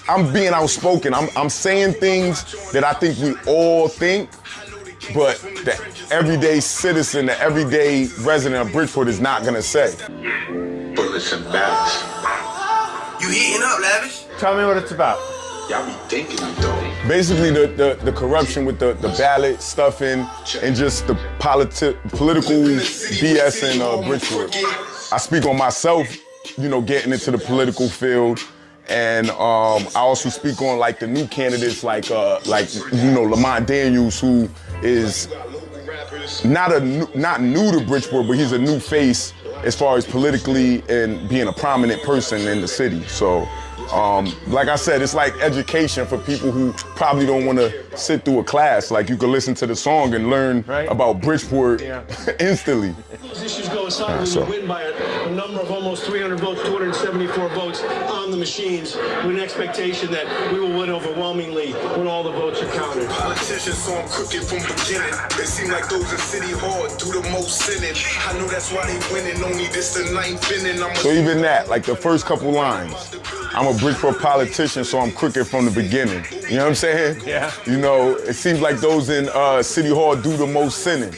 I'm being outspoken. I'm saying things that I think we all think, but the everyday citizen, the everyday resident of Bridgeport is not gonna say. Bullets and bats. You heating up, Lavish? Tell me what it's about. Y'all be thinking though. Basically, the corruption with the ballot stuffing and just the political BS in Bridgeport. I speak on myself, you know, getting into the political field, and I also speak on like the new candidates, like Lamont Daniels, who is not new to Bridgeport, but he's a new face as far as politically and being a prominent person in the city. So. Like I said, it's like education for people who probably don't want to sit through a class. Like you can listen to the song and learn about Bridgeport instantly. Those issues go aside when you win by a number of almost 300 votes, 274 votes on the machines, with an expectation that we will win overwhelmingly when all the votes are counted. Politicians saw them crooked from beginning. They seem like those in City Hall do the most sinning. I know that's why they winning. Only this the ninth inning. So even that, like the first couple lines. I'm a Bridgeport politician, so I'm crooked from the beginning. You know what I'm saying? Yeah. You know, it seems like those in City Hall do the most sinning.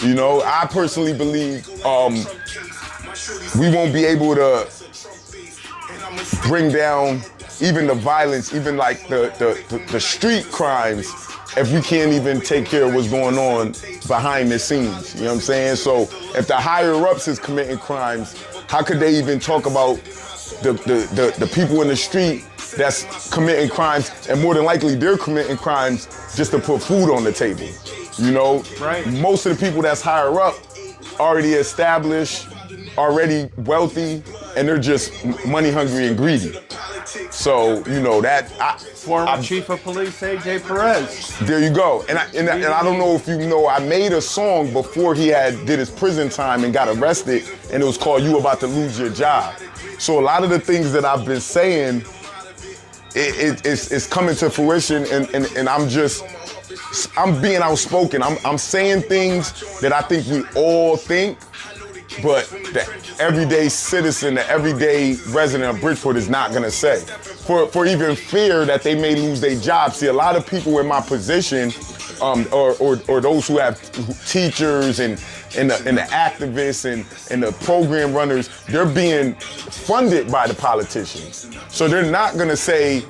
You know, I personally believe we won't be able to bring down even the violence, even like the street crimes, if we can't even take care of what's going on behind the scenes. You know what I'm saying? So if the higher ups is committing crimes, how could they even talk about the people in the street that's committing crimes, and more than likely they're committing crimes just to put food on the table, you know? Right. Most of the people that's higher up already established, already wealthy, and they're just money hungry and greedy. So, you know, Former Chief of Police A.J. Perez. There you go. And I don't know if you know, I made a song before he did his prison time and got arrested, and it was called You About to Lose Your Job. So a lot of the things that I've been saying, it's coming to fruition, and I'm being outspoken. I'm saying things that I think we all think, but the everyday citizen, the everyday resident of Bridgeport is not gonna say. For even fear that they may lose their job. See, a lot of people in my position, or those who have teachers and the activists and the program runners, they're being funded by the politicians. So they're not gonna say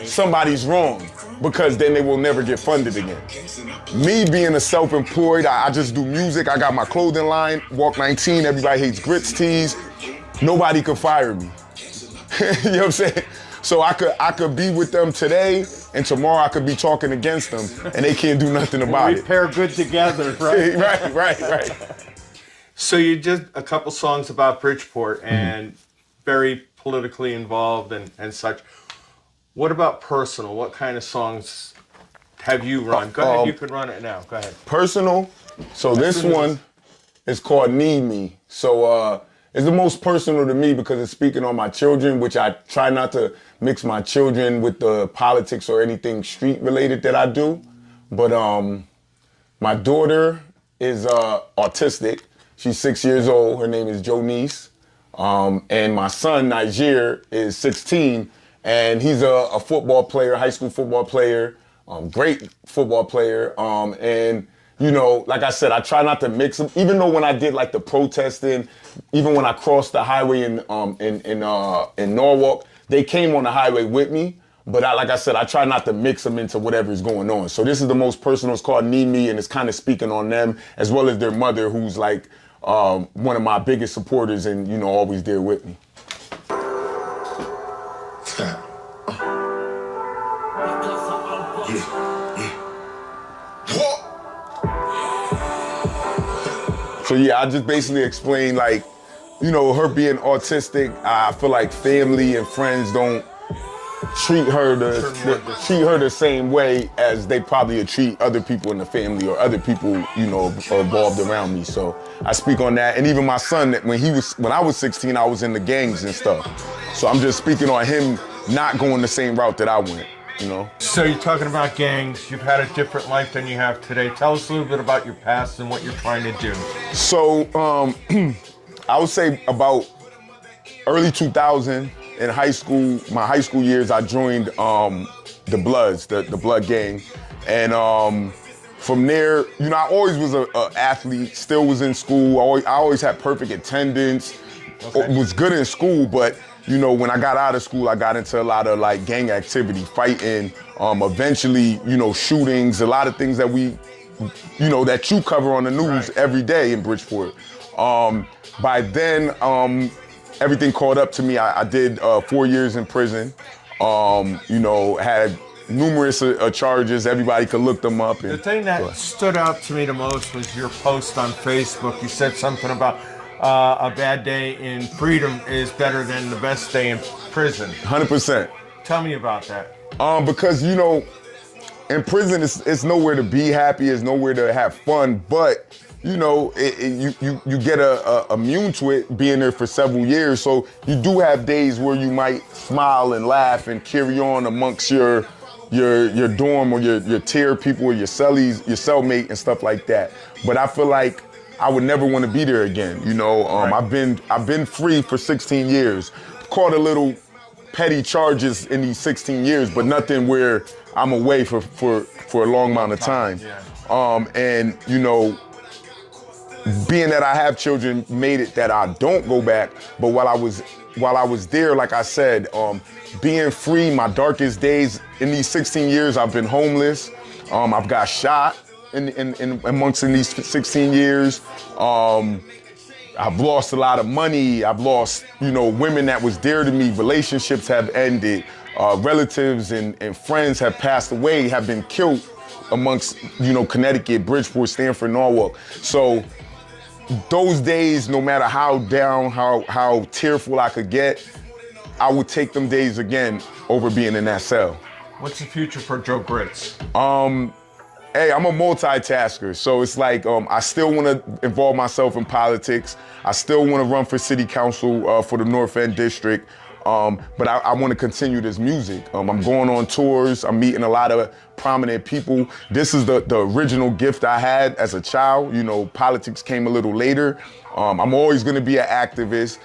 somebody's wrong, because then they will never get funded again. Me being a self-employed, I just do music, I got my clothing line, Walk 19, Everybody Hates Grits tees, nobody could fire me. You know what I'm saying? So I could be with them today, and tomorrow I could be talking against them, and they can't do nothing about We pair good together, right? Right. So you did a couple songs about Bridgeport and very politically involved and such. What about personal? What kind of songs have you run? Go ahead, you can run it now. Go ahead. Personal. So this one is called Need Me. So it's the most personal to me because it's speaking on my children, which I try not to mix my children with the politics or anything street related that I do. But my daughter is autistic. She's 6 years old. Her name is Joe Ganim. And my son, Niger, is 16. And he's a football player, high school football player, great football player. And, you know, like I said, I try not to mix them. Even though when I did like the protesting, even when I crossed the highway in Norwalk, they came on the highway with me. But like I said, I try not to mix them into whatever's going on. So this is the most personal. It's called Need Me, and it's kind of speaking on them as well as their mother, who's like one of my biggest supporters and, you know, always there with me. So yeah, I just basically explained, like, you know, her being autistic, I feel like family and friends don't treat her the same way as they probably treat other people in the family or other people, you know, involved around me. So I speak on that. And even my son, when I was 16, I was in the gangs and stuff. So I'm just speaking on him not going the same route that I went, you know? So you're talking about gangs. You've had a different life than you have today. Tell us a little bit about your past and what you're trying to do. So I would say about early 2000, in high school, my high school years, I joined the Bloods, the Blood Gang. And from there, you know, I always was an athlete, still was in school. I always had perfect attendance, was good in school, but you know, when I got out of school, I got into a lot of like gang activity, fighting, eventually, you know, shootings, a lot of things that we, you know, that you cover on the news every day in Bridgeport. By then, everything caught up to me. I did 4 years in prison, you know, had numerous charges. Everybody could look them up. And, the thing that stood out to me the most was your post on Facebook. You said something about a bad day in freedom is better than the best day in prison. 100%. Tell me about that. Because, you know, in prison, it's nowhere to be happy, it's nowhere to have fun, but, you know, you get immune to it being there for several years, so you do have days where you might smile and laugh and carry on amongst your dorm or your tier people or your cellies, your cellmate and stuff like that. But I feel like I would never want to be there again. You know, I've been free for 16 years. Caught a little petty charges in these 16 years, but nothing where I'm away for a long amount of time. And you know, being that I have children made it that I don't go back. But while I was there, like I said, being free, my darkest days in these 16 years, I've been homeless. I've got shot amongst these 16 years. I've lost a lot of money. I've lost, you know, women that was dear to me. Relationships have ended. Relatives and friends have passed away, have been killed amongst, you know, Connecticut, Bridgeport, Stamford, Norwalk. So those days, no matter how down, how tearful I could get, I would take them days again over being in that cell. What's the future for Joe Grits? Hey, I'm a multitasker, so it's like I still want to involve myself in politics. I still want to run for city council for the North End district, but I want to continue this music. I'm going on tours. I'm meeting a lot of prominent people. This is the original gift I had as a child. You know, politics came a little later. I'm always going to be an activist.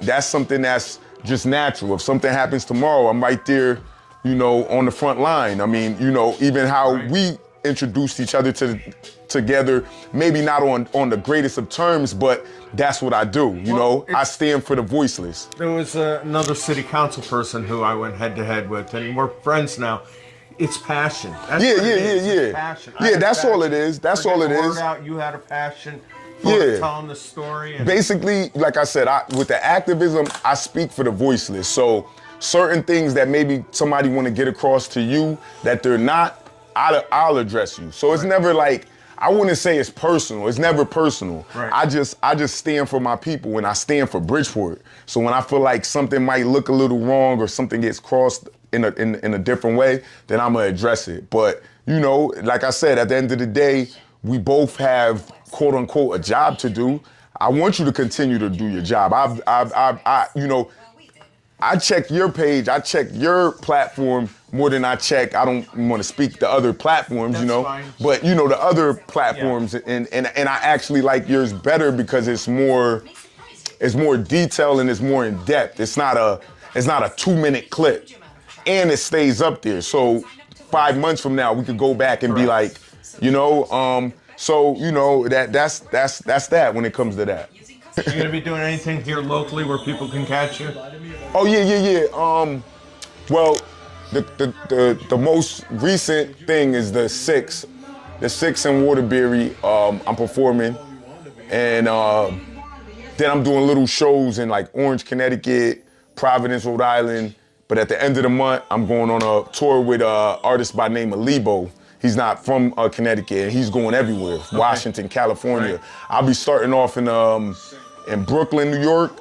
That's something that's just natural. If something happens tomorrow, I'm right there, you know, on the front line. I mean, you know, even how we introduced each other together, maybe not on the greatest of terms, but that's what I do, you know? I stand for the voiceless. There was another city council person who I went head to head with, and we're friends now. It's passion. That's yeah. It's passion. Yeah, that's all it is. That's all it is. You had a passion for telling the story. And basically, like I said, with the activism, I speak for the voiceless. So certain things that maybe somebody want to get across to you that they're not, I'll address you. So it's never like, I wouldn't say it's personal. It's never personal. Right. I just stand for my people and I stand for Bridgeport. So when I feel like something might look a little wrong or something gets crossed in a different way, then I'm gonna address it. But you know, like I said, at the end of the day, we both have quote unquote a job to do. I want you to continue to do your job. You know, I check your page, I check your platform more than I check, I don't want to speak the other platforms, That's you know, fine. but you know, the other platforms, and I actually like yours better because it's more detailed and it's more in depth. It's not a 2-minute clip, and it stays up there. So 5 months from now, we could go back and be like, you know, so you know that's that when it comes to that. You're gonna be doing anything here locally where people can catch you? Oh yeah. Well, the most recent thing is the 6 in Waterbury. I'm performing, and then I'm doing little shows in like Orange, Connecticut, Providence, Rhode Island. But at the end of the month, I'm going on a tour with an artist by the name of Lebo. He's not from Connecticut, and he's going everywhere. Okay. Washington, California. Right. I'll be starting off in Brooklyn, New York,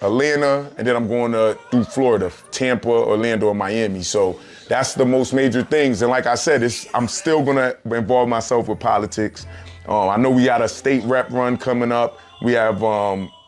Atlanta, and then I'm going through Florida, Tampa, Orlando, and Miami. So that's the most major things. And like I said, I'm still gonna involve myself with politics. I know we got a state rep run coming up. We have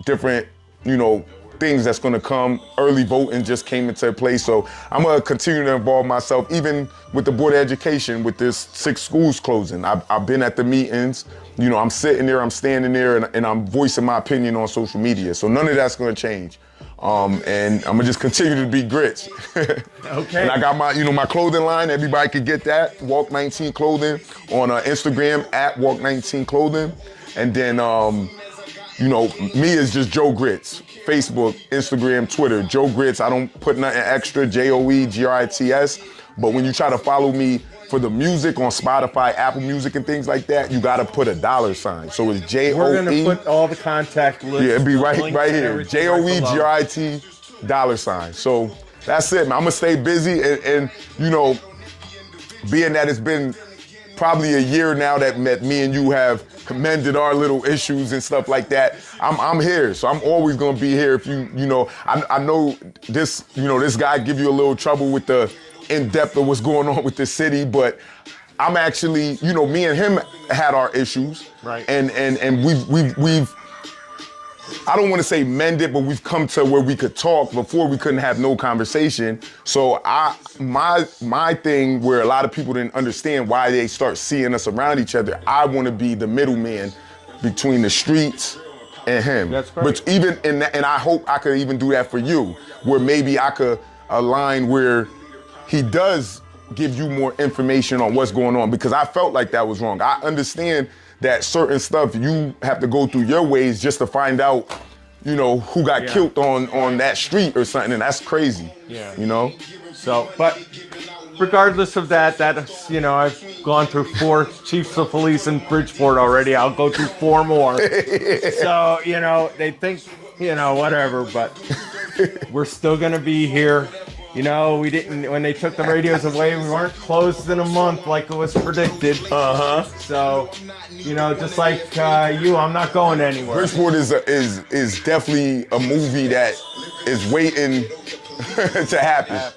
different, you know, things that's gonna come. Early voting just came into place. So I'm gonna continue to involve myself, even with the Board of Education, with this 6 schools closing. I've been at the meetings. You know, I'm sitting there, I'm standing there, and I'm voicing my opinion on social media. So none of that's gonna change. And I'm gonna just continue to be grits. Okay. And I got my, my clothing line. Everybody could get that. Walk 19 Clothing on Instagram at Walk 19 Clothing. And then, me is just Joe Grits. Facebook, Instagram, Twitter. Joe Grits. I don't put nothing extra. JoeGrits. But when you try to follow me for the music on Spotify, Apple Music, and things like that, you gotta put a $sign. So it's JOE. We're gonna put all the contact lists. Yeah, it'd be right here. JOEGRIT. $. So that's it, man. I'm gonna stay busy and being that it's been probably a year now that me and you have commended our little issues and stuff like that. I'm here, so I'm always gonna be here. If I know this, this guy give you a little trouble with the in-depth of what's going on with the city, but I'm actually, me and him had our issues, right? And we've I don't want to say mended, but we've come to where we could talk. Before we couldn't have no conversation. So my thing where a lot of people didn't understand why they start seeing us around each other, I want to be the middleman between the streets and him. That's great. But even in that, and I hope I could even do that for you, where maybe I could align where he does give you more information on what's going on, because I felt like that was wrong. I understand that certain stuff you have to go through your ways just to find out, who got killed on that street or something, and that's crazy. Yeah. So, but regardless of that, I've gone through 4 chiefs of police in Bridgeport already. I'll go through 4 more. So, they think, whatever, but we're still gonna be here. We didn't, when they took the radios away, we weren't closed in a month like it was predicted. So, just like you, I'm not going anywhere. Bridgeport is definitely a movie that is waiting to happen.